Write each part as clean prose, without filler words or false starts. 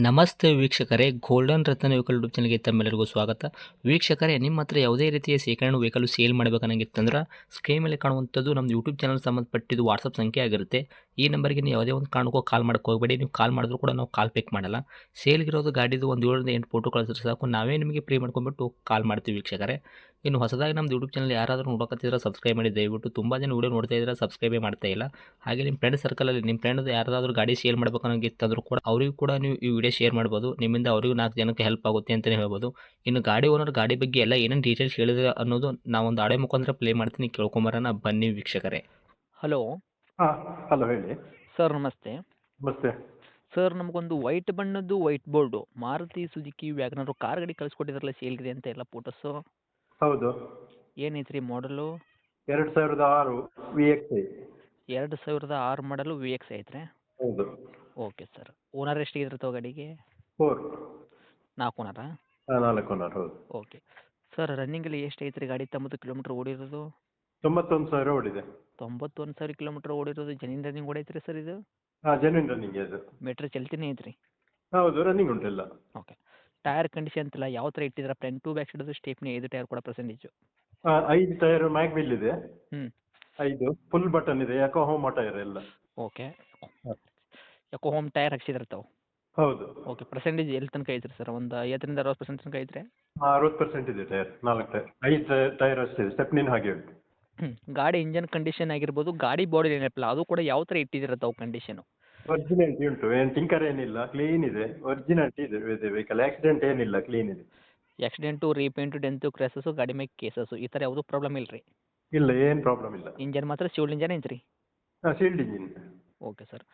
ನಮಸ್ತೆ ವೀಕ್ಷಕರೇ, ಗೋಲ್ಡನ್ ರತ್ನ vehicle YouTube ಚಾನಲ್ಗೆ ತಮ್ಮೆಲ್ಲರಿಗೂ ಸ್ವಾಗತ. ವೀಕ್ಷಕರೇ, ನಿಮ್ಮ ಹತ್ರ ಯಾವುದೇ ರೀತಿಯ ಶೇಖರಣೆ ವೆಹಿಕಲ್ ಸೇಲ್ ಮಾಡಬೇಕನ್ನಂಗಿತ್ತಂದ್ರೆ ಸ್ಕ್ರೀನ್ ಮೇಲೆ ಕಾಣುವಂಥದ್ದು ನಮ್ಮ ಯೂಟ್ಯೂಬ್ ಚಾನಲ್ ಸಂಬಂಧಪಟ್ಟಿದ್ದು ವಾಟ್ಸಪ್ ಸಂಖ್ಯೆ ಆಗಿರುತ್ತೆ. ಈ ನಂಬರ್ಗೆ ನೀವು ಯಾವುದೇ ಒಂದು ಕಾರಣಕ್ಕೂ ಕಾಲ್ ಮಾಡೋಕ್ಕೆ ಹೋಗಬೇಡಿ. ನೀವು ಕಾಲ್ ಮಾಡಿದ್ರು ಕೂಡ ನಾವು ಕಾಲ್ ಪಿಕ್ ಮಾಡಲ್ಲ. ಸೇಲ್ಗಿರೋದು ಗಾಡಿದು ಒಂದು 7ರಿಂದ 8 ಫೋಟೋ ಕಳಿಸಿದ್ರೆ ಸಾಕು, ನಾವೇ ನಿಮಗೆ ಪ್ರೀ ಮಾಡ್ಕೊಂಡ್ಬಿಟ್ಟು ಕಾಲ್ ಮಾಡ್ತೀವಿ ವೀಕ್ಷಕರೇ. ಇನ್ನು ಹೊಸದಾಗಿ ನಮ್ಮದು ಯೂಟ್ಯೂಬ್ ಚಾನಲ್ ಯಾರಾದರೂ ನೋಡೋಕತ್ತಿದ್ರೆ ಸಬ್ಸ್ಕ್ರೈಬ್ ಮಾಡಿ ದಯವಿಟ್ಟು. ತುಂಬ ಜನ ವೀಡಿಯೋ ನೋಡ್ತಾ ಇದ್ದಾರೆ, ಸಬ್ಸ್ಕ್ರೈಬೇ ಮಾಡ್ತಾ ಇಲ್ಲ. ಹಾಗೆ ನಿಮ್ಮ ಫ್ರೆಂಡ್ ಸರ್ಕಲಲ್ಲಿ ನಿಮ್ಮ ಫ್ರೆಂಡ್ ಯಾರಾದರೂ ಗಾಡಿ ಸೇಲ್ ಮಾಡಬೇಕನ್ನೋಂಗಿತ್ತಂದ್ರೂ ಕೂಡ ಅವರಿಗೂ ಕೂಡ ನೀವು ಈ ವಿಡಿಯೋ ಶೇರ್ ಮಾಡ್ಬೋದು. ನಿಮ್ಮಿಂದ ಅವರಿಗೂ 4 ಜನಕ್ಕೆ ಹೆಲ್ಪ್ ಆಗುತ್ತೆ ಅಂತಲೇ ಹೇಳ್ಬೋದು. ಇನ್ನು ಗಾಡಿ ಓನರ್ ಗಾಡಿ ಬಗ್ಗೆ ಎಲ್ಲ ಏನೇನು ಡೀಟೇಲ್ಸ್ ಹೇಳಿದ್ರೆ ಅನ್ನೋದು ನಾವೊಂದು ಆಡಿಯೋ ಮುಖಾಂತರ ಪ್ಲೇ ಮಾಡ್ತೀನಿ, ಕೇಳ್ಕೊಂಬರೋಣ ಬನ್ನಿ ವೀಕ್ಷಕರೇ. ಹಲೋ ಹಾಂ, ಹಲೋ ಹೇಳಿ. ಸರ್, ನಮಸ್ತೆ. ನಮಸ್ತೆ. ಸರ್, ನಮಗೊಂದು ವೈಟ್ ಬಣ್ಣದ್ದು white board Maruti Suzuki WagonR car ಗಾಡಿ ಕಳಿಸ್ಕೊಟ್ಟಿದ್ರಲ್ಲ ಸೇಲ್ಗಿದೆ ಅಂತ ಎಲ್ಲ ಫೋಟೋಸು. ಹೌದು, ಏನೈತ್ರಿ ಮಾಡಲು? 2006 VXI. 2006 ಮಾಡಲು VX ಐತ್ರಿ. ಹೌದು. Okay sir. ಓನರ್ ಎಷ್ಟಿದ್ರೆ ತಗೋ ಗಾಡಿಗೆ? 4. 4 ಓನರಾ? 4 ಓನರ್, ಹೌದು. Okay sir. ರನ್ನಿಂಗಲ್ಲಿ ಎಷ್ಟು ಐತ್ರಿ ಗಾಡಿ? 90 ಕಿಲೋಮೀಟ್ರ್ ಓಡಿರೋದು? 91,000 ಓಡಿದೆ. 91,000 ಕಿಲೋಮೀಟ್ರ್ ಓಡಿರೋದು. ಜೆನ್ಯೂನ್ ರನ್ನಿಂಗ್ ಓಡೈತ್ರಿ ಸರ್ ಇದು? ಹಾಂ, ಜೆನ್ಯೂನ್ ರನ್ನಿಂಗ್ ಅದು. ಮೀಟ್ರ್ ಚಲ್ತಿನೇ ಐತ್ರಿ? ಹೌದು, ರನ್ನಿಂಗ್ ಉಂಟೆಲ್ಲ. ಓಕೆ. ಟೈರ್ ಕಂಡೀಷನ್ ಅಂತಲ್ಲ ಯಾವ ಥರ ಇಟ್ಟಿದ್ರೆ? ಫ್ರಂಟ್ ಟು ಬ್ಯಾಕ್ ಸೈಡದು ಸ್ಟೇಪ್ನಿ 5 ಟೈರ್ ಕೂಡ ಪರ್ಸೆಂಟೇಜು? 5 ಟೈರ್ ಮ್ಯಾಗ್ವಿಲ್ ಇದೆ. ಹ್ಞೂ. 5 ಫುಲ್ ಬಟನ್ ಇದೆ, ಯಾಕೋ ಹೋಮ ಟೈರ್ ಎಲ್ಲ. ಓಕೆ. ಹಾಂ. ಯಾಕೋ ಹೋಮ್ ಟೈರ್ ಹಾಕ್ಸಿದ್ರೆ ಹೌದು. ಓಕೆ. ಪರ್ಸೆಂಟೇಜ್ ಎಲ್ಲಿ ತನಕ ಐತ್ರಿ ಸರ್? ಒಂದು 50ರಿಂದ 60% ತನಕ ಐತ್ರಿ? 60% ಇದೆ ಟೈರ್. 4 ಟೈರ್, 5 ಟೈರ್ ಅಷ್ಟೇ, ಸ್ಟೆಪ್ನಿನ ಹಾಗೆ ಉಂಟು. ಹ್ಞೂ. ಗಾಡಿ ಇಂಜನ್ ಕಂಡೀಷನ್ ಆಗಿರ್ಬೋದು, ಗಾಡಿ ಬಾಡಿ ಏನಪ್ಪಲ್ಲ ಅದು ಕೂಡ ಯಾವ ಥರ ಇಟ್ಟಿದ್ದೀರ ಕಂಡೀಷನು? ಒರಿಜಿನಾಲಿಟಿ ಉಂಟು, ಏನು ಟಿಂಕರ್ ಏನಿಲ್ಲ, ಕ್ಲೀನ್ ಇದೆ. ಒರಿಜಿನಾಲಿಟಿ ಇದೆ ವೆಹಿಕಲ್, ಆಕ್ಸಿಡೆಂಟ್ ಏನಿಲ್ಲ, ಕ್ಲೀನ್ ಇದೆ. ಆಕ್ಸಿಡೆಂಟು, ರೀಪೇಂಟು, ಡೆಂತು, ಕ್ರ್ಯಾಸಸ್ಸು, ಗಾಡಿ ಮೇಲೆ ಕೇಸಸ್ಸು ಈ ಥರ ಯಾವುದೂ ಪ್ರಾಬ್ಲಮ್ ಇಲ್ಲ ರೀ? ಇಲ್ಲ, ಏನು ಪ್ರಾಬ್ಲಮ್ ಇಲ್ಲ. ಇಂಜನ್ ಮಾತ್ರ ಶಿವಲ್ ಇಂಜನ್ ಐತ್ರಿ? ಹಾಂ, ಶೀಲ್ಡ್ ಇಂಜಿನ್. Okay sir.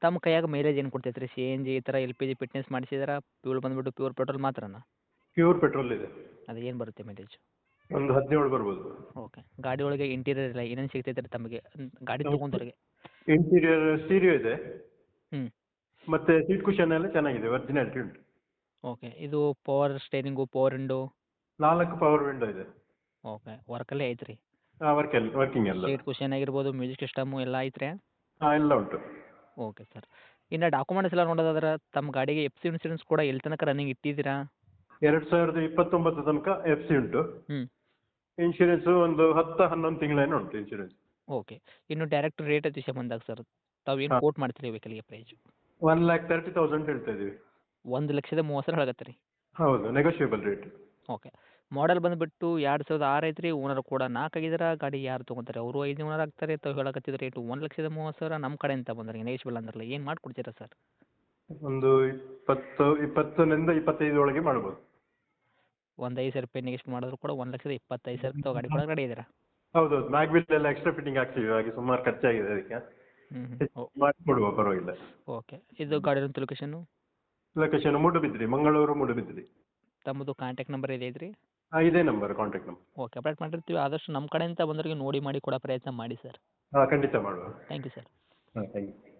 ತಮ್ಮ ಕೈಯಾಗ ಮೈಲೇಜ್ ಏನು ಕೊಡ್ತೈತೆ ರೀ? CNG ಈ ಥರ LPG ಫಿಟ್ನೆಸ್ ಮಾಡಿಸಿದ್ರೆ ಫ್ಯೂಲ್ ಬಂದುಬಿಟ್ಟು ಪ್ಯೂರ್ ಪೆಟ್ರೋಲ್ ಮಾತ್ರನಾ? ಪ್ಯೂರ್ ಪೆಟ್ರೋಲ್ ಇದೆ. ಅದು ಏನು ಬರುತ್ತೆ ಮೈಲೇಜ್? ಒಂದು 17 ಬರ್ಬೋದು. ಓಕೆ. ಗಾಡಿ ಒಳಗೆ ಇಂಟೀರಿಯರ್ ಎಲ್ಲ ಏನೇನು ಸಿಗ್ತೈತೆ ರೀ ತಮಗೆ ಗಾಡಿ ತೊಗೊಂಡವ್ರಿಗೆ? ಇಂಟೀರಿಯರ್ ಸ್ಟೀರಿಯೋ ಇದೆ. ಹ್ಞೂ. ಮತ್ತೆ ಸೀಟ್ ಕುಷನ್ ಎಲ್ಲ ಚೆನ್ನಾಗಿದೆ, ಒರಿಜಿನಾಲಿಟಿ ಉಂಟು. ಓಕೆ. ಇದು power steering, power window? 4 power window ಇದೆ. ಓಕೆ. ವರ್ಕಲ್ಲೇ ಐತ್ರಿ? ಹಾಂ, ವರ್ಕಿಂಗ್ ಎಲ್ಲ. ಸೀಟ್ ಕುಷನ್ ಆಗಿರ್ಬೋದು, ಮ್ಯೂಸಿಕ್ ಸಿಸ್ಟಮು ಎಲ್ಲ ಐತ್ರಿ? ಹಾಂ, ಎಲ್ಲ ಉಂಟು. Okay sir. ಇನ್ನು ಡಾಕ್ಯುಮೆಂಟ್ಸ್ ಎಲ್ಲ ನೋಡೋದಾದ್ರೆ ತಮ್ಮ ಗಾಡಿಗೆ FC ಇನ್ಸೂರೆನ್ಸ್ ಕೂಡ ಎಲ್ಲಿ ತನಕ ರನ್ನಿಂಗ್ ಇಟ್ಟಿದ್ದೀರಾ? 2029 ತನಕ FC ಉಂಟು. ಹ್ಞೂ. ಇನ್ಶೂರೆನ್ಸ್ ಒಂದು 10-11 ತಿಂಗಳೇನೋ ಉಂಟು ಇನ್ಶೂರೆನ್ಸ್. ಓಕೆ. ಇನ್ನು ಡೈರೆಕ್ಟ್ ರೇಟ್ ವಿಷಯ ಬಂದಾಗ ಸರ್, ತಾವು ಏನು ಹಾಂ, ಕೋಟ್ ಮಾಡ್ತೀರಿ ವೆಹಿಕಲ್ಗೆ ಪ್ರೈಸು? 1,30,000 ಹೇಳ್ತಾ ಇದ್ದೀವಿ. 1,30,30,000 ಹೇಳಕತ್ತೀರಿ? ಹೌದು, ನೆಗೋಷಿಯಬಲ್ ರೇಟ್. ಓಕೆ. ಮಾಡಲ್ ಬಂದುಬಿಟ್ಟು 2006 ಐತ್ರಿ. ಓನರ್ ಕೂಡ 4 ಆಗಿದ್ರೆ ಗಾಡಿ ಯಾರು ತೊಗೊತಾರೆ? ಅವರು 5 ಓನರ್ ಆಗ್ತಾರೆ. ತಾವು ಹೇಳಕತ್ತಿದ ರೇಟು 1,30,30,000 ನಮ್ಮ ಕಡೆಯಿಂದ ಬಂದ್ರೆ ನೆಗೋಷಿಯಬಲ್ ಅಂದ್ರಲ್ಲ, ಏನು ಮಾಡಿಕೊಡ್ತೀರಾ ಸರ್? ಒಂದು 20ರಿಂದ 25 ಒಳಗೆ ಮಾಡ್ಬೋದು. ಒಂದು 5,000 ರೂಪಾಯಿ ನೆಗೋಷಿಯೇಟ್ ಮಾಡಿದ್ರು ಕೂಡ 1,25,000 ತಾವು ಗಾಡಿ ಕೂಡ ರೆಡಿ ಇದ್ದೀರಾ? ಹೌದೌದು, ಮ್ಯಾಗ್ವಿಲ್ ಎಲ್ಲ ಎಕ್ಸ್ಟ್ರಾ ಫಿಟ್ಟಿಂಗ್ ಹಾಕ್ತೀವಿ, ಹಾಗೆ ಸುಮಾರು ಖರ್ಚಾಗಿದೆ ಅದಕ್ಕೆ. ಹ್ಞೂ. ಮಾಡಿಕೊಡುವ, ಪರವಾಗಿಲ್ಲ. ಓಕೆ. ಇದು ಗಾಡಿ ಲೊಕೇಶನ್ನು? ಲೊಕೇಶನ್ ಮೂಡುಬಿದ್ರಿ, ಮಂಗಳೂರು ಮೂಡುಬಿದ್ರಿ. ತಮ್ಮದು ಕಾಂಟ್ಯಾಕ್ಟ್ ನಂಬರ್ ಇದೆ ಐತ್ರಿ? ಹಾಂ, ಇದೇ number, contact number. Okay. Update ಮಾಡಿರ್ತೀವಿ. ಆದಷ್ಟು ನಮ್ಮ ಕಡೆಯಿಂದ ಬಂದವರಿಗೆ ನೋಡಿ ಮಾಡಿ ಕೊಡೋ ಪ್ರಯತ್ನ ಮಾಡಿ ಸರ್. ಹಾಂ, ಖಂಡಿತ ಮಾಡುವ. Thank you sir. ಹಾಂ, ಥ್ಯಾಂಕ್ ಯು.